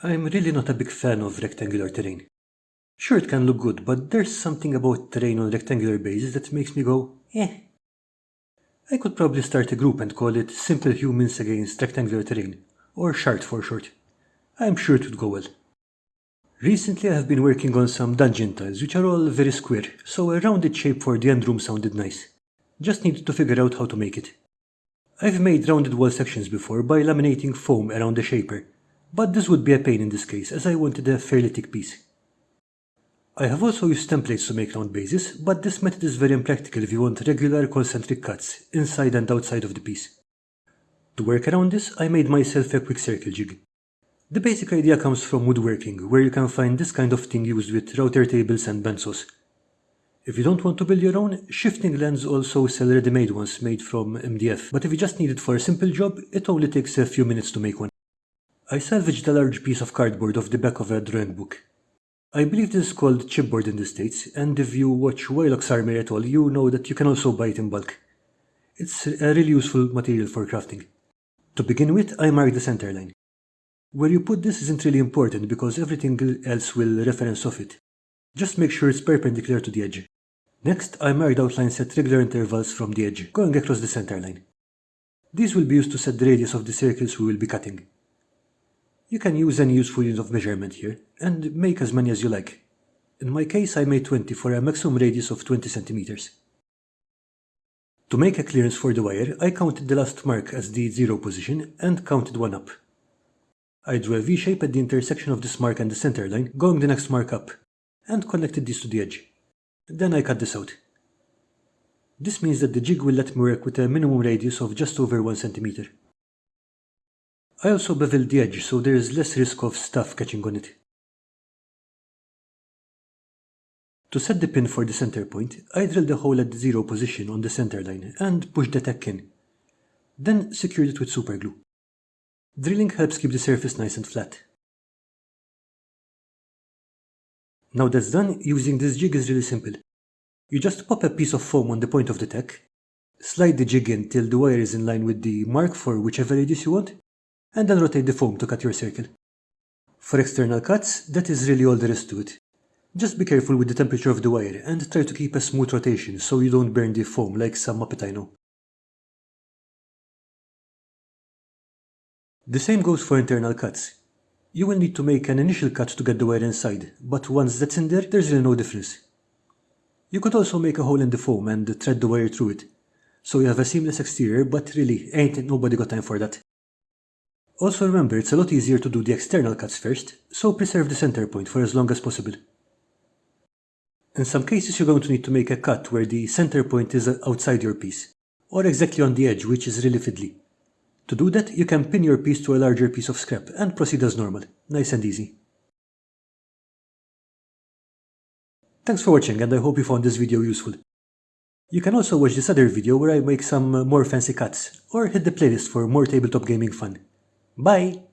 I'm really not a big fan of rectangular terrain. Sure, it can look good, but there's something about terrain on rectangular bases that makes me go, eh. I could probably start a group and call it Simple Humans Against Rectangular Terrain, or SHART for short. I'm sure it would go well. Recently I have been working on some dungeon tiles which are all very square, so a rounded shape for the end room sounded nice. Just needed to figure out how to make it. I've made rounded wall sections before by laminating foam around the shaper, but this would be a pain in this case as I wanted a fairly thick piece. I have also used templates to make round bases, but this method is very impractical if you want regular concentric cuts inside and outside of the piece. To work around this, I made myself a quick circle jig. The basic idea comes from woodworking, where you can find this kind of thing used with router tables and bandsaws. If you don't want to build your own, Shifting Lens also sell ready-made ones made from MDF, but if you just need it for a simple job, it only takes a few minutes to make one. I salvaged a large piece of cardboard off the back of a drawing book. I believe this is called chipboard in the States, and if you watch Wylock's Armory at all, you know that you can also buy it in bulk. It's a really useful material for crafting. To begin with, I marked the center line. Where you put this isn't really important because everything else will reference off it. Just make sure it's perpendicular to the edge. Next, I marked outlines at regular intervals from the edge, going across the center line. These will be used to set the radius of the circles we will be cutting. You can use any useful unit of measurement here, and make as many as you like. In my case, I made 20 for a maximum radius of 20 centimeters. To make a clearance for the wire, I counted the last mark as the 0 position and counted one up. I drew a V-shape at the intersection of this mark and the center line, going the next mark up, and connected these to the edge. Then I cut this out. This means that the jig will let me work with a minimum radius of just over 1 centimeter. I also beveled the edge so there is less risk of stuff catching on it. To set the pin for the center point, I drilled a hole at the 0 position on the center line and pushed the tack in. Then secured it with superglue. Drilling helps keep the surface nice and flat. Now that's done, using this jig is really simple. You just pop a piece of foam on the point of the tack, slide the jig in till the wire is in line with the mark for whichever radius you want, and then rotate the foam to cut your circle. For external cuts, that is really all there is to it. Just be careful with the temperature of the wire and try to keep a smooth rotation so you don't burn the foam like some Muppet I know. The same goes for internal cuts. You will need to make an initial cut to get the wire inside, but once that's in there, there's really no difference. You could also make a hole in the foam and thread the wire through it, so you have a seamless exterior, but really, ain't nobody got time for that. Also remember, it's a lot easier to do the external cuts first, so preserve the center point for as long as possible. In some cases you're going to need to make a cut where the center point is outside your piece, or exactly on the edge, which is really fiddly. To do that, you can pin your piece to a larger piece of scrap and proceed as normal, nice and easy. Thanks for watching and I hope you found this video useful. You can also watch this other video where I make some more fancy cuts, or hit the playlist for more tabletop gaming fun. Bye!